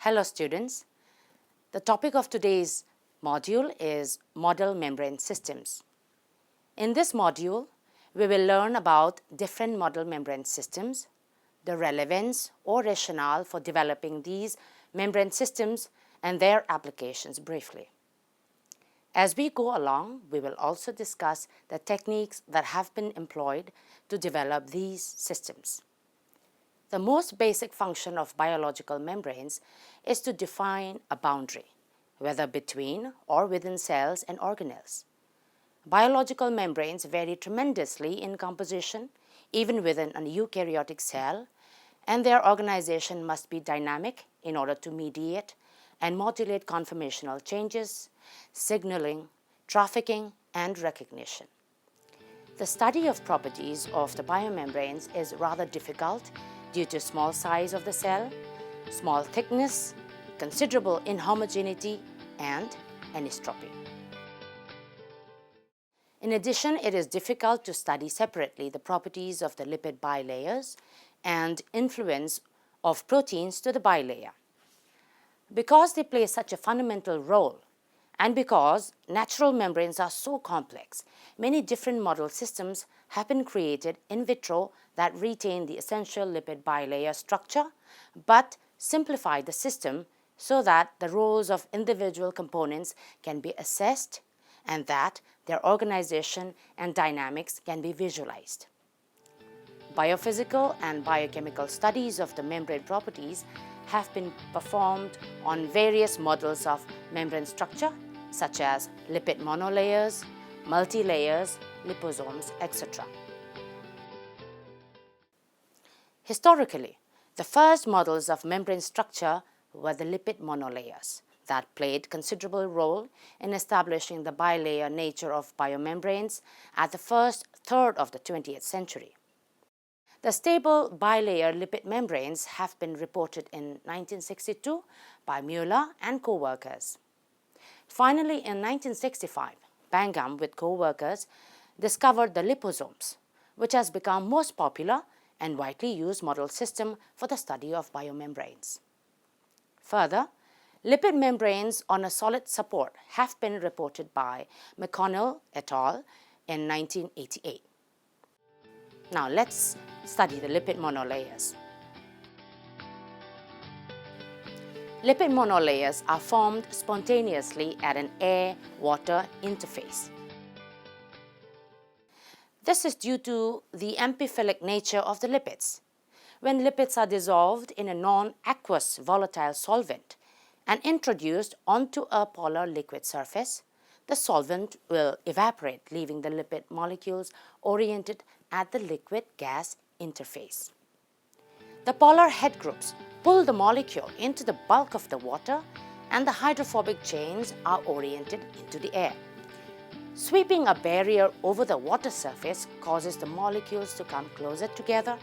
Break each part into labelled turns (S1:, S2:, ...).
S1: Hello students, the topic of today's module is model membrane systems. In this module, we will learn about different model membrane systems, the relevance or rationale for developing these membrane systems and their applications briefly. As we go along, we will also discuss the techniques that have been employed to develop these systems. The most basic function of biological membranes is to define a boundary, whether between or within cells and organelles. Biological membranes vary tremendously in composition, even within a eukaryotic cell, and their organization must be dynamic in order to mediate and modulate conformational changes, signaling, trafficking, and recognition. The study of properties of the biomembranes is rather difficult due to small size of the cell, small thickness, considerable inhomogeneity, and anisotropy. In addition, it is difficult to study separately the properties of the lipid bilayers and influence of proteins to the bilayer. Because they play such a fundamental role, and because natural membranes are so complex, many different model systems have been created in vitro that retain the essential lipid bilayer structure, but simplify the system so that the roles of individual components can be assessed and that their organization and dynamics can be visualized. Biophysical and biochemical studies of the membrane properties have been performed on various models of membrane structure, such as lipid monolayers, multilayers, liposomes, etc. Historically, the first models of membrane structure were the lipid monolayers that played considerable role in establishing the bilayer nature of biomembranes at the first third of the 20th century. The stable bilayer lipid membranes have been reported in 1962 by Mueller and co-workers. Finally, in 1965, Bangham with co-workers discovered the liposomes, which has become most popular and widely used model system for the study of biomembranes. Further, lipid membranes on a solid support have been reported by McConnell et al. In 1988. Now let's study the lipid monolayers. Lipid monolayers are formed spontaneously at an air-water interface. This is due to the amphiphilic nature of the lipids. When lipids are dissolved in a non-aqueous volatile solvent and introduced onto a polar liquid surface, the solvent will evaporate, leaving the lipid molecules oriented at the liquid-gas interface. The polar head groups pull the molecule into the bulk of the water, and the hydrophobic chains are oriented into the air. Sweeping a barrier over the water surface causes the molecules to come closer together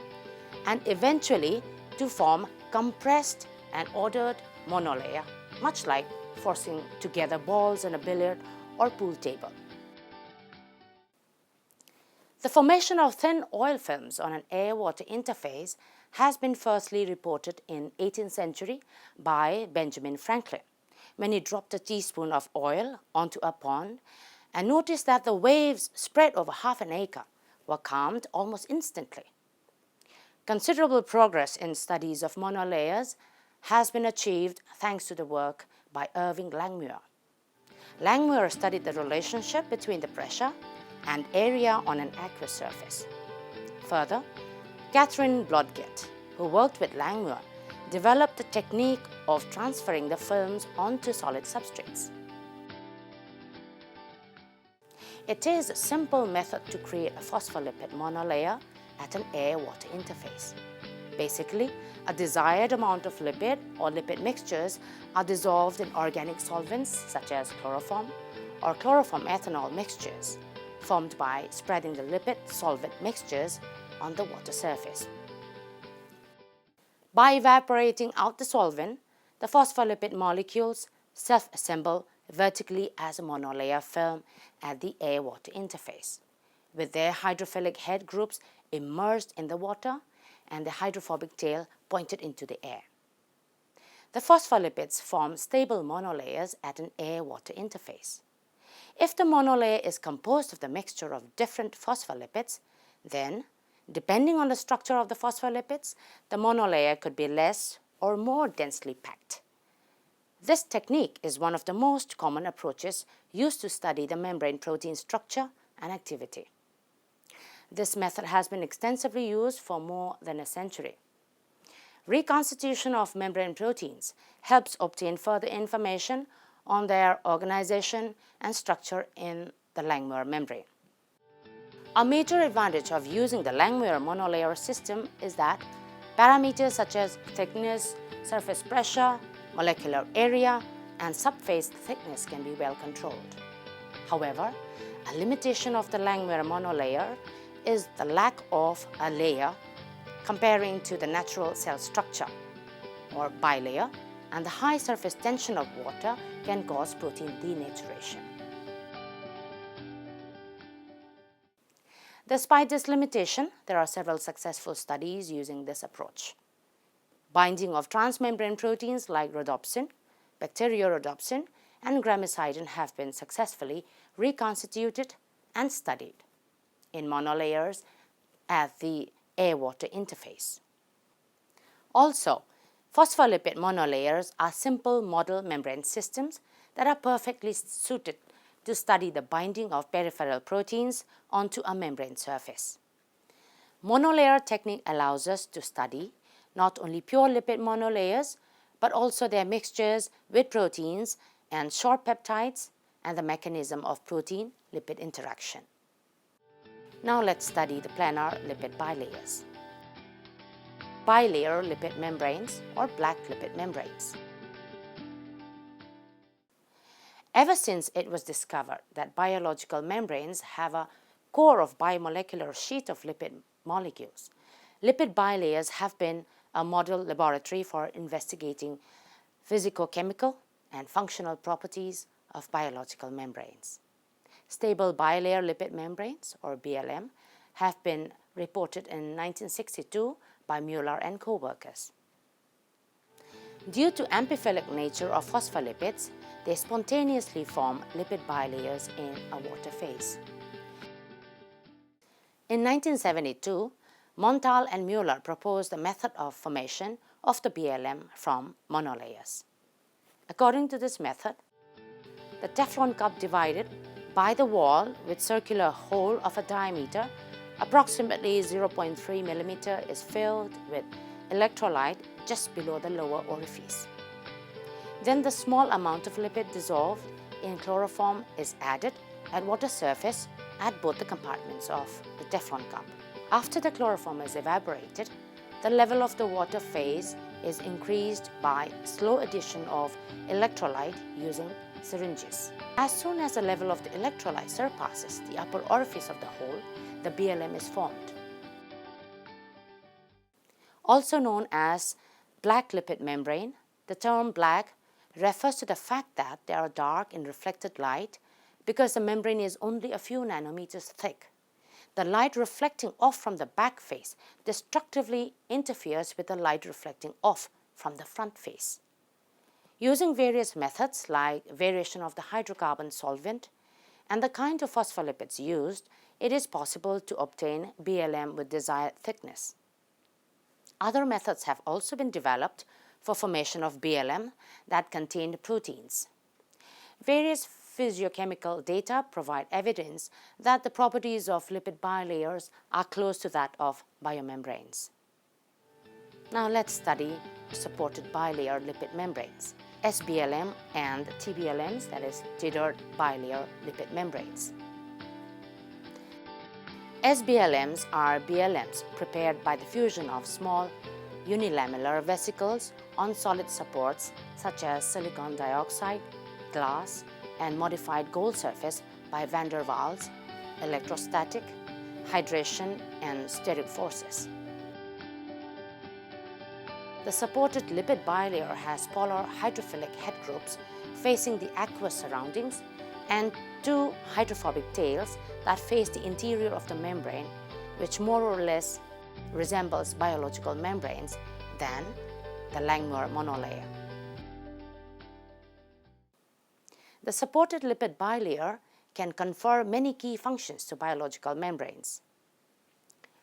S1: and eventually to form compressed and ordered monolayer, much like forcing together balls on a billiard or pool table. The formation of thin oil films on an air-water interface has been firstly reported in 18th century by Benjamin Franklin, when he dropped a teaspoon of oil onto a pond and noticed that the waves spread over half an acre were calmed almost instantly. Considerable progress in studies of monolayers has been achieved thanks to the work by Irving Langmuir. Langmuir studied the relationship between the pressure and area on an aqueous surface. Further, Catherine Blodgett, who worked with Langmuir, developed the technique of transferring the films onto solid substrates. It is a simple method to create a phospholipid monolayer at an air-water interface. Basically, a desired amount of lipid or lipid mixtures are dissolved in organic solvents such as chloroform or chloroform ethanol mixtures formed by spreading the lipid solvent mixtures on the water surface. By evaporating out the solvent, the phospholipid molecules self-assemble vertically as a monolayer film at the air-water interface, with their hydrophilic head groups immersed in the water and the hydrophobic tail pointed into the air. The phospholipids form stable monolayers at an air-water interface. If the monolayer is composed of the mixture of different phospholipids, then, depending on the structure of the phospholipids, the monolayer could be less or more densely packed. This technique is one of the most common approaches used to study the membrane protein structure and activity. This method has been extensively used for more than a century. Reconstitution of membrane proteins helps obtain further information on their organization and structure in the Langmuir membrane. A major advantage of using the Langmuir monolayer system is that parameters such as thickness, surface pressure, molecular area, and subphase thickness can be well controlled. However, a limitation of the Langmuir monolayer is the lack of a layer comparing to the natural cell structure or bilayer, and the high surface tension of water can cause protein denaturation. Despite this limitation, there are several successful studies using this approach. Binding of transmembrane proteins like rhodopsin, bacteriorhodopsin, and gramicidin have been successfully reconstituted and studied in monolayers at the air-water interface. Also, phospholipid monolayers are simple model membrane systems that are perfectly suited to study the binding of peripheral proteins onto a membrane surface. Monolayer technique allows us to study not only pure lipid monolayers, but also their mixtures with proteins and short peptides and the mechanism of protein-lipid interaction. Now let's study the planar lipid bilayers. Bilayer lipid membranes or black lipid membranes. Ever since it was discovered that biological membranes have a core of biomolecular sheet of lipid molecules, lipid bilayers have been a model laboratory for investigating physicochemical and functional properties of biological membranes. Stable bilayer lipid membranes, or BLM, have been reported in 1962 by Mueller and co-workers. Due to amphiphilic nature of phospholipids, they spontaneously form lipid bilayers in a water phase. In 1972, Montal and Mueller proposed a method of formation of the BLM from monolayers. According to this method, the Teflon cup divided by the wall with circular hole of a diameter approximately 0.3 millimeter is filled with electrolyte just below the lower orifice. Then the small amount of lipid dissolved in chloroform is added at water surface at both the compartments of the Teflon cup. After the chloroform is evaporated, the level of the water phase is increased by slow addition of electrolyte using syringes. As soon as the level of the electrolyte surpasses the upper orifice of the hole, the BLM is formed. Also known as black lipid membrane, the term black refers to the fact that they are dark in reflected light because the membrane is only a few nanometers thick. The light reflecting off from the back face destructively interferes with the light reflecting off from the front face. Using various methods like variation of the hydrocarbon solvent and the kind of phospholipids used, it is possible to obtain BLM with desired thickness. Other methods have also been developed for formation of BLM that contained proteins. Various physiochemical data provide evidence that the properties of lipid bilayers are close to that of biomembranes. Now let's study supported bilayer lipid membranes, SBLM and TBLMs, that is tethered bilayer lipid membranes. SBLMs are BLMs prepared by the fusion of small unilamellar vesicles on solid supports such as silicon dioxide, glass, and modified gold surface by van der Waals, electrostatic, hydration, and steric forces. The supported lipid bilayer has polar hydrophilic head groups facing the aqueous surroundings and two hydrophobic tails that face the interior of the membrane, which more or less resembles biological membranes than the Langmuir monolayer. The supported lipid bilayer can confer many key functions to biological membranes.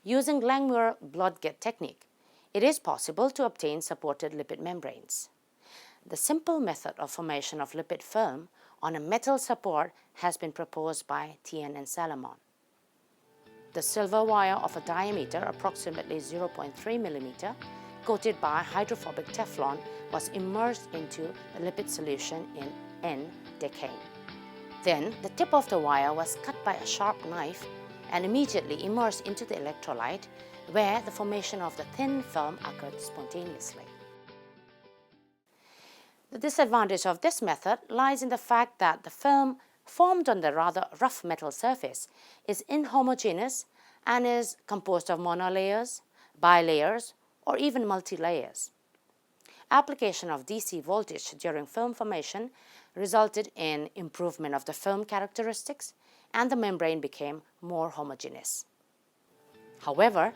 S1: Using Langmuir Blodgett technique, it is possible to obtain supported lipid membranes. The simple method of formation of lipid film on a metal support has been proposed by Thien and Salomon. The silver wire of a diameter approximately 0.3 mm, coated by hydrophobic Teflon, was immersed into the lipid solution in N-decane. Then the tip of the wire was cut by a sharp knife and immediately immersed into the electrolyte, where the formation of the thin film occurred spontaneously. The disadvantage of this method lies in the fact that the film formed on the rather rough metal surface is inhomogeneous and is composed of monolayers, bilayers, or even multi-layers. Application of DC voltage during film formation resulted in improvement of the film characteristics, and the membrane became more homogeneous. However,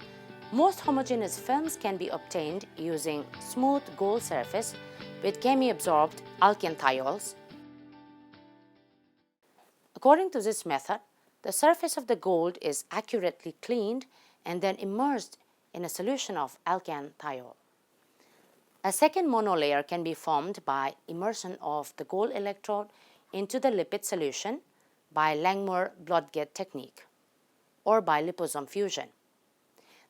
S1: most homogeneous films can be obtained using smooth gold surface with chemi-absorbed alkane thiols. According to this method, the surface of the gold is accurately cleaned and then immersed in a solution of alkane thiol. A second monolayer can be formed by immersion of the gold electrode into the lipid solution by Langmuir Blodgett technique or by liposome fusion.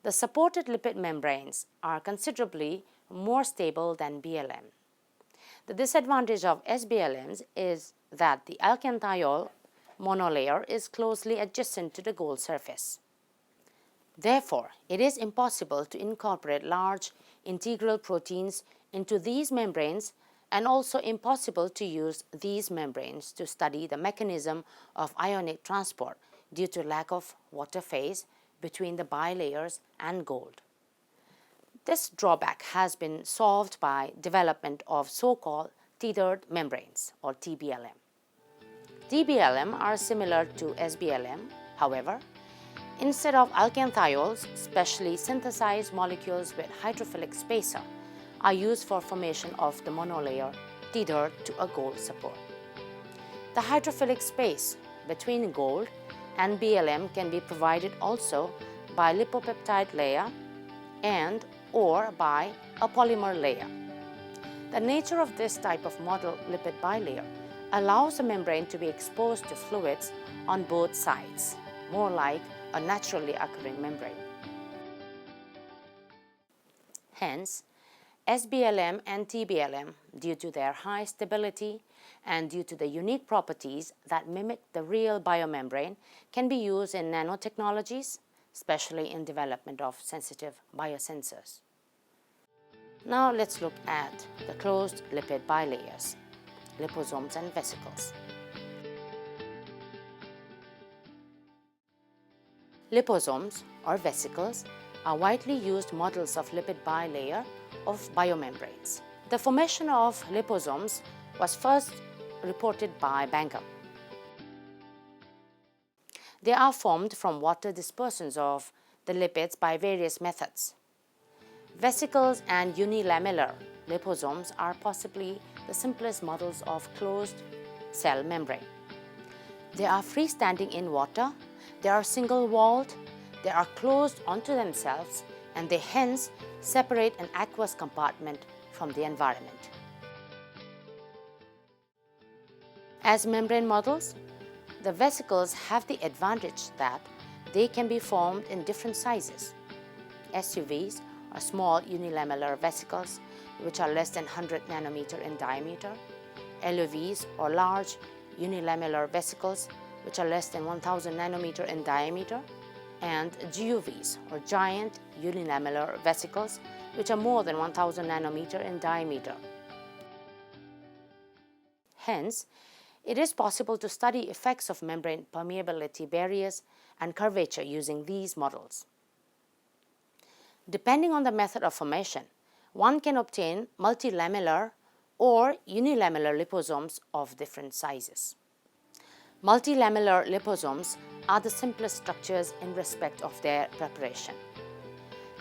S1: The supported lipid membranes are considerably more stable than BLM. The disadvantage of SBLMs is that the alkane thiol monolayer is closely adjacent to the gold surface. Therefore, it is impossible to incorporate large integral proteins into these membranes, and also impossible to use these membranes to study the mechanism of ionic transport due to lack of water phase between the bilayers and gold. This drawback has been solved by development of so-called tethered membranes or TBLM. TBLM are similar to SBLM, however, instead of alkane thiols, specially synthesized molecules with hydrophilic spacer are used for formation of the monolayer tethered to a gold support. The hydrophilic space between gold and BLM can be provided also by lipopeptide layer and or by a polymer layer. The nature of this type of model lipid bilayer allows the membrane to be exposed to fluids on both sides, more like a naturally occurring membrane. Hence, SBLM and TBLM, due to their high stability and due to the unique properties that mimic the real biomembrane, can be used in nanotechnologies, especially in development of sensitive biosensors. Now let's look at the closed lipid bilayers, liposomes and vesicles. Liposomes or vesicles are widely used models of lipid bilayer of biomembranes. The formation of liposomes was first reported by Bangham. They are formed from water dispersants of the lipids by various methods. Vesicles and unilamellar liposomes are possibly the simplest models of closed cell membrane. They are freestanding in water, they are single-walled, they are closed onto themselves, and they hence separate an aqueous compartment from the environment. As membrane models, the vesicles have the advantage that they can be formed in different sizes. SUVs are small unilamellar vesicles which are less than 100 nanometer in diameter, LUVs or large unilamellar vesicles which are less than 1000 nanometer in diameter, and GUVs or giant unilamellar vesicles which are more than 1000 nanometer in diameter. Hence, It is possible to study effects of membrane permeability barriers and curvature using these models. Depending on the method of formation, one can obtain multilamellar or unilamellar liposomes of different sizes. Multilamellar liposomes are the simplest structures in respect of their preparation.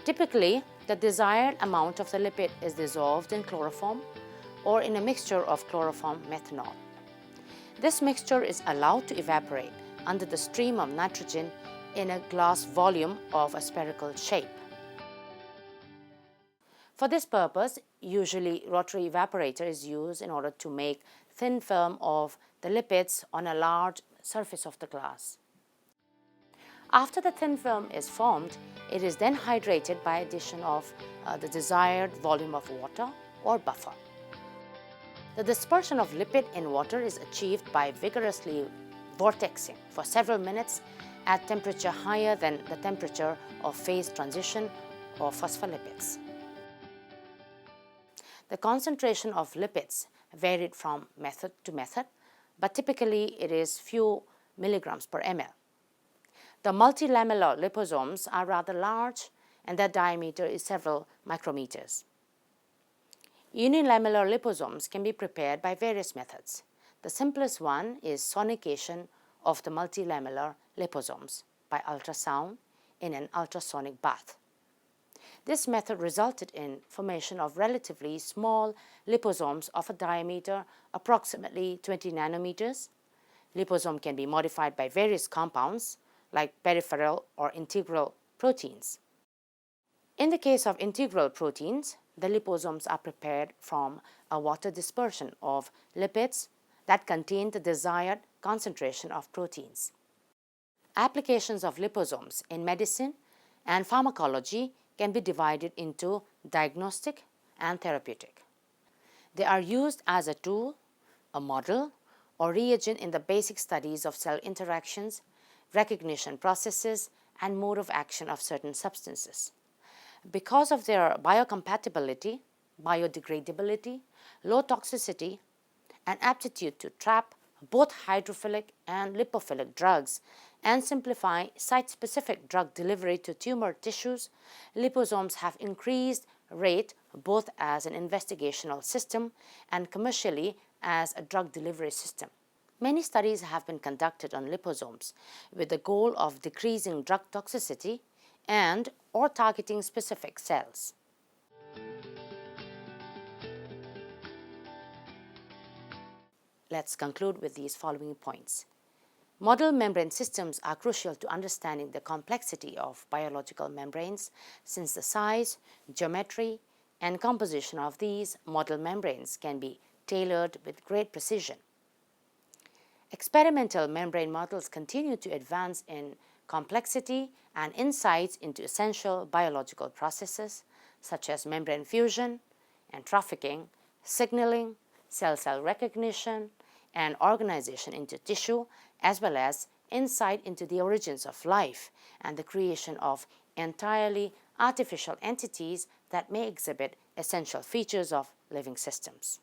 S1: Typically, the desired amount of the lipid is dissolved in chloroform or in a mixture of chloroform methanol. This mixture is allowed to evaporate under the stream of nitrogen in a glass volume of a spherical shape. For this purpose, usually rotary evaporator is used in order to make thin film of the lipids on a large surface of the glass. After the thin film is formed, it is then hydrated by addition of the desired volume of water or buffer. The dispersion of lipid in water is achieved by vigorously vortexing for several minutes at temperature higher than the temperature of phase transition or phospholipids. The concentration of lipids varied from method to method, but typically it is few milligrams per ml. The multilamellar liposomes are rather large and their diameter is several micrometers. Unilamellar liposomes can be prepared by various methods. The simplest one is sonication of the multilamellar liposomes by ultrasound in an ultrasonic bath. This method resulted in formation of relatively small liposomes of a diameter approximately 20 nanometers. Liposome can be modified by various compounds like peripheral or integral proteins. In the case of integral proteins, the liposomes are prepared from a water dispersion of lipids that contain the desired concentration of proteins. Applications of liposomes in medicine and pharmacology can be divided into diagnostic and therapeutic. They are used as a tool, a model, or reagent in the basic studies of cell interactions, recognition processes, and mode of action of certain substances. Because of their biocompatibility, biodegradability, low toxicity, and aptitude to trap both hydrophilic and lipophilic drugs and simplify site-specific drug delivery to tumor tissues, liposomes have increased rate both as an investigational system and commercially as a drug delivery system. Many studies have been conducted on liposomes with the goal of decreasing drug toxicity and or targeting specific cells. Let's conclude with these following points. Model membrane systems are crucial to understanding the complexity of biological membranes since the size, geometry, and composition of these model membranes can be tailored with great precision. Experimental membrane models continue to advance in complexity and insights into essential biological processes such as membrane fusion and trafficking, signaling, cell-cell recognition, and organization into tissue, as well as insight into the origins of life and the creation of entirely artificial entities that may exhibit essential features of living systems.